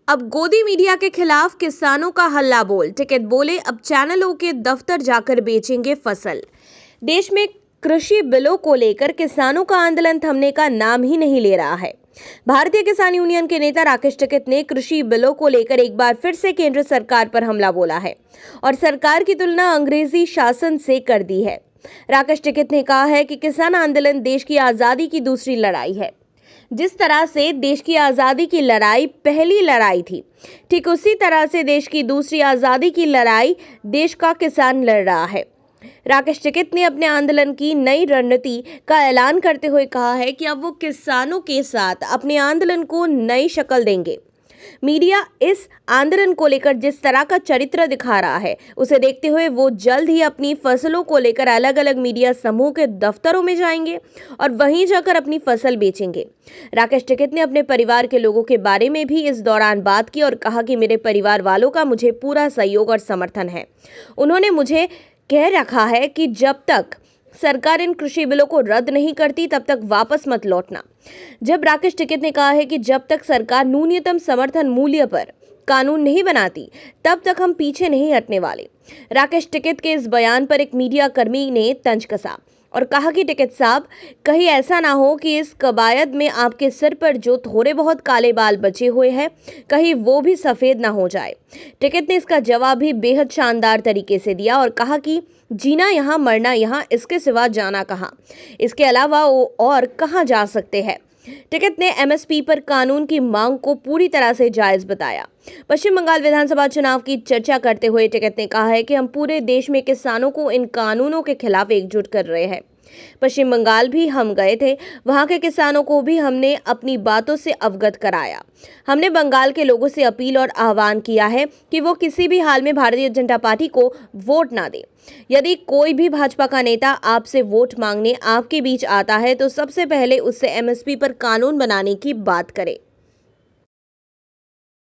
अब गोदी मीडिया के खिलाफ किसानों का हल्ला बोल। टिकैत बोले, अब चैनलों के दफ्तर जाकर बेचेंगे फसल। देश में कृषि बिलों को लेकर किसानों का आंदोलन थमने का नाम ही नहीं ले रहा है। भारतीय किसान यूनियन के नेता राकेश टिकैत ने कृषि बिलों को लेकर एक बार फिर से केंद्र सरकार पर हमला बोला है और सरकार की तुलना अंग्रेजी शासन से कर दी है। राकेश टिकैत ने कहा है कि किसान आंदोलन देश की आजादी की दूसरी लड़ाई है। जिस तरह से देश की आजादी की लड़ाई पहली लड़ाई थी, ठीक उसी तरह से देश की दूसरी आजादी की लड़ाई देश का किसान लड़ रहा है। राकेश टिकैत ने अपने आंदोलन की नई रणनीति का ऐलान करते हुए कहा है कि अब वो किसानों के साथ अपने आंदोलन को नई शक्ल देंगे। मीडिया इस आंदोलन को लेकर जिस तरह का चरित्र दिखा रहा है, उसे देखते हुए वो जल्द ही अपनी फसलों को लेकर अलग अलग मीडिया समूह के दफ्तरों में जाएंगे और वहीं जाकर अपनी फसल बेचेंगे। राकेश टिकैत ने अपने परिवार के लोगों के बारे में भी इस दौरान बात की और कहा कि मेरे परिवार वालों का मुझे पूरा सहयोग और समर्थन है। उन्होंने मुझे कह रखा है कि जब तक सरकार इन कृषि बिलों को रद्द नहीं करती तब तक वापस मत लौटना। जब राकेश टिकैत ने कहा है कि जब तक सरकार न्यूनतम समर्थन मूल्य पर कानून नहीं बनाती तब तक हम पीछे नहीं हटने वाले। राकेश टिकैत के इस बयान पर एक मीडिया कर्मी ने तंज कसा और कहा कि टिकैत साहब, कहीं ऐसा ना हो कि इस कवायद में आपके सिर पर जो थोड़े बहुत काले बाल बचे हुए हैं, कहीं वो भी सफेद ना हो जाए। टिकैत ने इसका जवाब भी बेहद शानदार तरीके से दिया और कहा कि जीना यहाँ, मरना यहाँ, इसके सिवा जाना कहाँ, इसके अलावा वो और कहाँ जा सकते हैं। टिकैत ने एमएसपी पर कानून की मांग को पूरी तरह से जायज बताया। पश्चिम बंगाल विधानसभा चुनाव की चर्चा करते हुए टिकैत ने कहा है कि हम पूरे देश में किसानों को इन कानूनों के खिलाफ एकजुट कर रहे हैं। पश्चिम बंगाल भी हम गए थे, वहां के किसानों को भी हमने अपनी बातों से अवगत कराया। हमने बंगाल के लोगों से अपील और आह्वान किया है कि वो किसी भी हाल में भारतीय जनता पार्टी को वोट ना दे। यदि कोई भी भाजपा का नेता आपसे वोट मांगने आपके बीच आता है तो सबसे पहले उससे एमएसपी पर कानून बनाने की बात करे।